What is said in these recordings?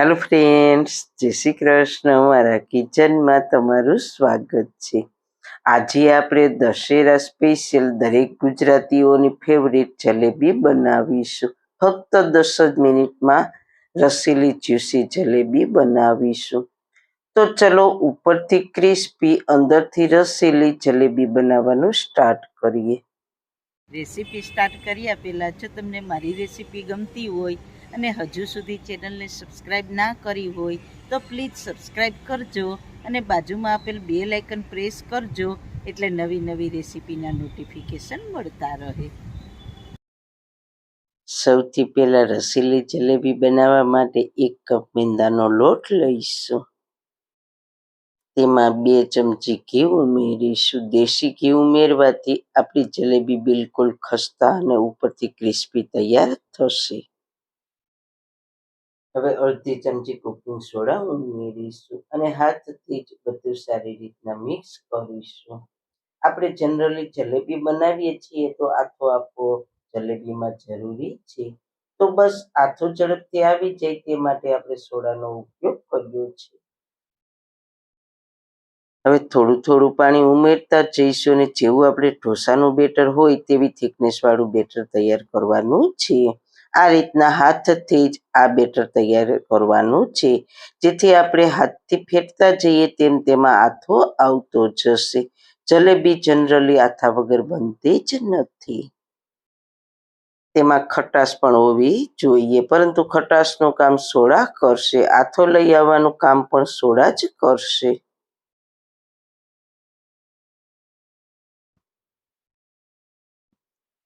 Hello friends, જય શ્રી કૃષ્ણ. મારા કિચનમાં તમારું સ્વાગત છે. આજે આપણે દશેરા સ્પેશિયલ દરેક ગુજરાતીઓની ફેવરિટ જલેબી બનાવીશું. ફક્ત 10 જ મિનિટમાં રસીલી જ્યુસી જલેબી બનાવીશું. તો ચલો ઉપરથી ક્રિસ્પી અંદરથી રસીલી જલેબી બનાવવાનું સ્ટાર્ટ કરીએ. રેસીપી સ્ટાર્ટ કર્યા પહેલાં જો તમને મારી રેસીપી ગમતી હોય અને હજુ સુધી ચેનલને સબસ્ક્રાઈબ ના કરી હોય તો પ્લીઝ સબસ્ક્રાઈબ કરજો અને બાજુમાં આપેલ બેલ આઇકન પ્રેસ કરજો એટલે નવી નવી રેસીપીના નોટિફિકેશન મળતા રહે. સૌથી પહેલા રસીલી જલેબી બનાવવા માટે 1 કપ મેંદાનો લોટ લઈશું. તેમાં 2 ચમચી ઘી ઉમેરીશું. દેશી ઘી ઉમેરવાથી આપણી જલેબી બિલકુલ ખસ્તા અને ઉપરથી ક્રિસ્પી તૈયાર થશે. હવે અડધી ચમચી કુકિંગ સોડા ઉમેરીશું અને હાથથી જ બધું સારી રીતના મિક્સ કરીશું. આપણે જનરલી જલેબી બનાવીએ છીએ તો આથો આપવો જલેબીમાં જરૂરી છે. તો બસ આથો ઝડપથી આવી જાય તે માટે આપણે સોડાનો ઉપયોગ કર્યો છે. હવે થોડું થોડું પાણી ઉમેરતા જઈશું અને જેવું આપણે ઢોસાનું બેટર હોય તેવી થિકનેસ વાળું બેટર તૈયાર કરવાનું છે. આ રીતના હાથથી જ આ બેટર તૈયાર કરવાનું છે, જેથી આપણે હાથથી ફેટતા જઈએ તેમ તેમાં આથો આવતો જશે. જલેબી જનરલી આથા વગર બનતી જ નથી. તેમાં ખટાશ પણ હોવી જોઈએ, પરંતુ ખટાશનું કામ સોડા કરશે. આથો લઈ આવવાનું કામ પણ સોડા જ કરશે.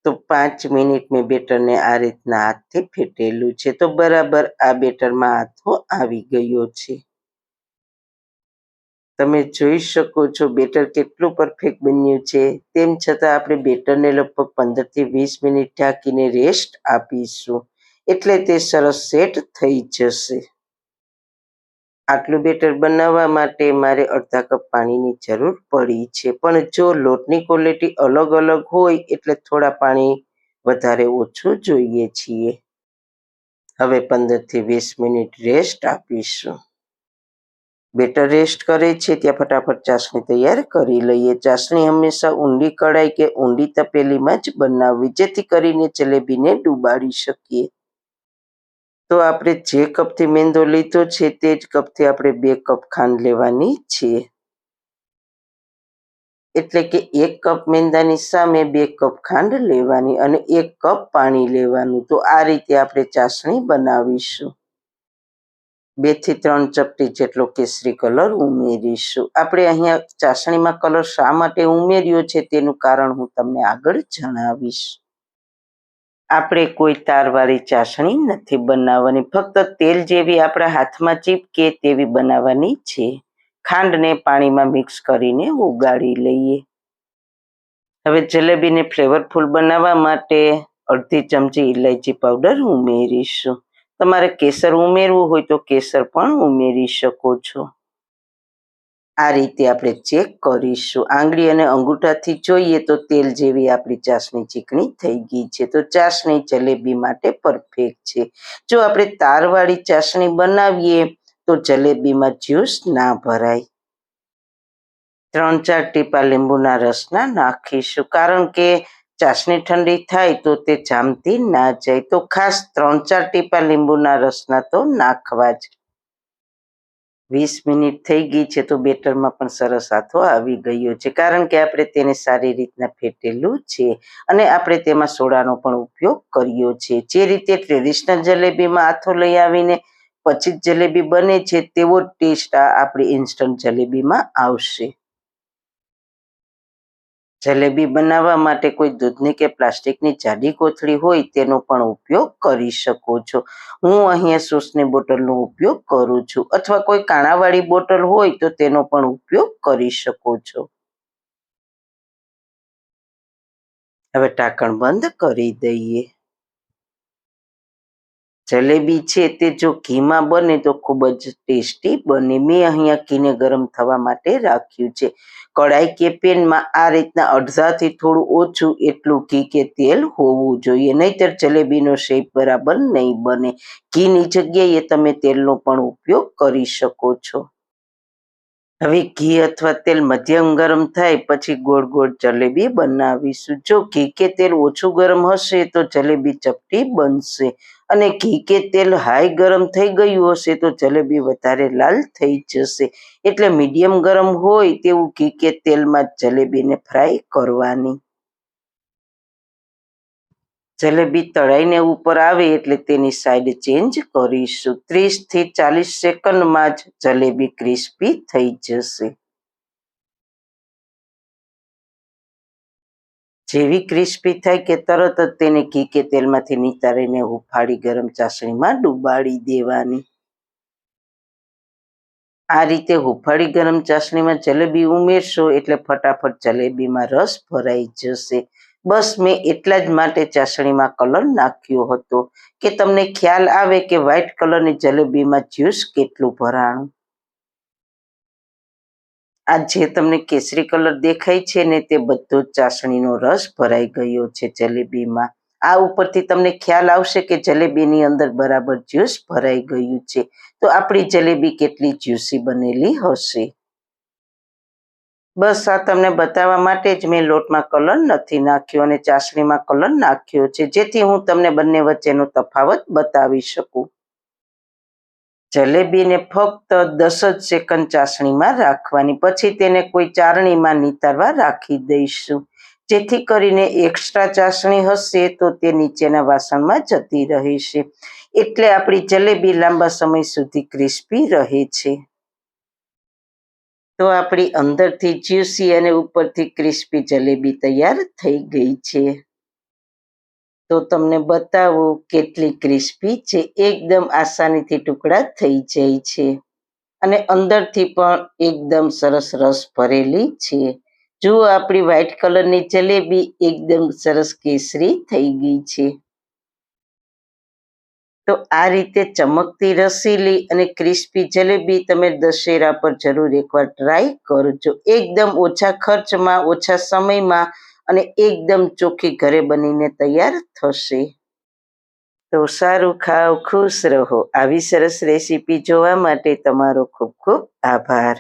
તો 5 મિનિટ મેં બેટરને આ રીતના હાથથી ફેટેલું છે. તો બરાબર આ બેટરમાં આથો આવી ગયો છે. તમે જોઈ શકો છો બેટર કેટલું પરફેક્ટ બન્યું છે. તેમ છતાં આપણે બેટરને લગભગ 15 થી 20 મિનિટ ઢાંકીને રેસ્ટ આપીશું, એટલે તે સરસ સેટ થઈ જશે. આટલું બેટર બનાવવા માટે મારે અડધા કપ પાણીની જરૂર પડી છે, પણ જો લોટની ક્વોલિટી અલગ અલગ હોય એટલે થોડા પાણી વધારે ઓછું જોઈએ છીએ. હવે 15 થી 20 મિનિટ રેસ્ટ આપીશું. બેટર રેસ્ટ કરે છે ત્યાં ફટાફટ ચાસણી તૈયાર કરી લઈએ. ચાસણી હંમેશા ઊંડી કઢાઈ કે ઊંડી તપેલીમાં જ બનાવવી, જેથી કરીને જલેબીને ડૂબાડી શકીએ. તો આપણે જે કપથી મેંદો લીધો છે તે જ કપથી આપણે 2 કપ ખાંડ લેવાની છે. એટલે કે 1 કપ મેંદાની સામે 2 કપ ખાંડ લેવાની અને 1 કપ પાણી લેવાનું. તો આ રીતે આપણે ચાસણી બનાવીશું. 2 થી 3 ચપટી જેટલો કેસરી કલર ઉમેરીશું. આપણે અહીંયા ચાસણીમાં કલર શા માટે ઉમેર્યો છે તેનું કારણ હું તમને આગળ જણાવીશ. આપણે કોઈ તારવાળી ચાસણી નથી બનાવવાની, ફક્ત તેલ જેવી આપણા હાથમાં ચીપકે તેવી બનાવવાની છે. ખાંડને પાણીમાં મિક્સ કરીને ઓગાળી લઈએ. હવે જલેબીને ફ્લેવરફુલ બનાવવા માટે અડધી ચમચી ઇલાયચી પાવડર ઉમેરીશું. તમારે કેસર ઉમેરવું હોય તો કેસર પણ ઉમેરી શકો છો. આ રીતે આપણે ચેક કરીશું. આંગળી અને અંગૂઠાથી જોઈએ તો તેલ જેવી આપણી ચાસણી ચીકણી થઈ ગઈ છે. તો ચાસણી જલેબી માટે પરફેક્ટ છે. જો આપણે તારવાળી ચાસણી બનાવીએ તો જલેબીમાં જ્યુસ ના ભરાય. 3-4 ટીપા લીંબુના રસના નાખીશું, કારણ કે ચાસણી ઠંડી થાય તો તે જામતી ના જાય. તો ખાસ 3-4 ટીપા લીંબુના રસના તો નાખવા જ. 20 મિનિટ થઈ ગઈ છે તો બેટરમાં પણ સરસ આથો આવી ગયો છે, કારણ કે આપણે તેને સારી રીતના ફેટેલું છે અને આપણે તેમાં સોડાનો પણ ઉપયોગ કર્યો છે. જે રીતે ટ્રેડિશનલ જલેબીમાં આથો લઈ આવીને પછી જ જલેબી બને છે તેવો ટેસ્ટ આપણી ઇન્સ્ટન્ટ જલેબીમાં આવશે. જલેબી બનાવવા માટે કોઈ દૂધની કે પ્લાસ્ટિકની જાડી કોથળી હોય તેનો પણ ઉપયોગ કરી શકો છો. હું અહીંયા સોસની બોટલનો ઉપયોગ કરું છું, અથવા કોઈ કાણાવાળી બોટલ હોય તો તેનો પણ ઉપયોગ કરી શકો છો. હવે ઢાંકણ બંધ કરી દઈએ. જલેબી છે તે જો ઘીમાં બને તો ખૂબ જ ટેસ્ટી બને. મેં અહીંયા ઘીને ગરમ થવા માટે રાખ્યું છે. કડાઈ કે પેનમાં આ રીતના અડધાથી થોડું ઓછું એટલું ઘી કે તેલ હોવું જોઈએ, નહીતર જલેબીનો શેપ બરાબર નહીં બને. ઘીની જગ્યાએ તમે તેલનો પણ ઉપયોગ કરી શકો છો. હવે ઘી અથવા તેલ મધ્યમ ગરમ થાય પછી ગોળ ગોળ જલેબી બનાવીશું. જો ઘી કે તેલ ઓછું ગરમ હશે તો જલેબી ચપટી બનશે, અને ઘી કે તેલ હાઈ ગરમ થઈ ગયું હશે તો જલેબી વધારે લાલ થઈ જશે. એટલે મીડિયમ ગરમ હોય તેવું ઘી કે તેલમાં જલેબીને ફ્રાય કરવાની. જલેબી તળાઈને ઉપર આવે એટલે તેની સાઈડ ચેન્જ કરીશું. 30 થી 40 સેકન્ડમાં જ જલેબી ક્રિસ્પી થઈ જશે. જેવી ક્રિસ્પી થાય કે તરત જ તેને ઘી કે તેલમાંથી નિતારીને હુંફાળી ગરમ ચાસણીમાં ડુબાડી દેવાની. આ રીતે હુંફાળી ગરમ ચાસણીમાં જલેબી ઉમેરશો એટલે ફટાફટ જલેબીમાં રસ ભરાઈ જશે. બસ મેં એટલા જ માટે ચાસણીમાં કલર નાખ્યો હતો કે તમને ખ્યાલ આવે કે વ્હાઈટ કલરની જલેબીમાં જ્યુસ કેટલું ભરાણું. આ જે તમને કેસરી કલર દેખાય છે ને તે બધો ચાસણીનો રસ ભરાઈ ગયો છે જલેબીમાં. આ ઉપરથી તમને ખ્યાલ આવશે કે જલેબીની અંદર બરાબર જ્યુસ ભરાઈ ગયું છે. તો આપણી જલેબી કેટલી જ્યુસી બનેલી હશે. બસ આ તમને બતાવવા માટે જ મેં લોટમાં કલર નથી નાખ્યો અને ચાસણીમાં કલર નાખ્યો છે, જેથી હું તમને બંને વચ્ચેનો તફાવત બતાવી શકું. જલેબીને ફક્ત 10 જ સેકન્ડ ચાસણીમાં રાખવાની, પછી તેને કોઈ ચારણીમાં નિતારવા રાખી દઈશું, જેથી કરીને એક્સ્ટ્રા ચાસણી હશે તો તે નીચેના વાસણમાં જતી રહેશે. એટલે આપણી જલેબી લાંબા સમય સુધી ક્રિસ્પી રહે છે. તો આપણી અંદરથી જ્યુસી અને ઉપરથી ક્રિસ્પી જલેબી તૈયાર થઈ ગઈ છે. તો તમને બતાવું કેટલી ક્રિસ્પી છે. એકદમ આસાનીથી ટુકડા થઈ જાય છે અને અંદરથી પણ એકદમ સરસ રસ ભરેલી છે. જુઓ આપણી વ્હાઈટ કલરની જલેબી એકદમ સરસ કેસરી થઈ ગઈ છે. તો આ રીતે ચમકતી રસીલી અને ક્રિસ્પી જલેબી તમે દશેરા પર જરૂર એકવાર ટ્રાય કરજો. એકદમ ઓછા ખર્ચમાં, ઓછા સમયમાં અને એકદમ ચોખ્ખી ઘરે બનીને તૈયાર થશે. તો સારું ખાઓ, ખુશ રહો. આવી સરસ રેસીપી જોવા માટે તમારો ખૂબ ખૂબ આભાર.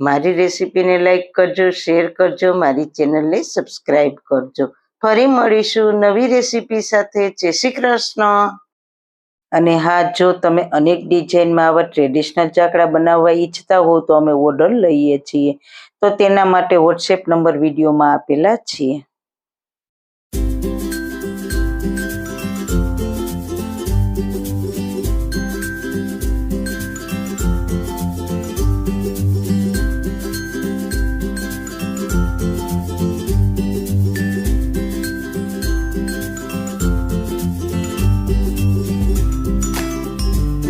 મારી રેસીપીને લાઈક કરજો, શેર કરજો, મારી ચેનલને સબસ્ક્રાઈબ કરજો. ફરી મળીશું નવી રેસીપી સાથે. જય શ્રી કૃષ્ણ. અને હા, જો તમે અનેક ડિઝાઇનમાં આવા ટ્રેડિશનલ ચાકડા બનાવવા ઈચ્છતા હો તો અમે ઓર્ડર લઈએ છીએ. તો તેના માટે વોટ્સએપ નંબર વિડીયોમાં આપેલા છે.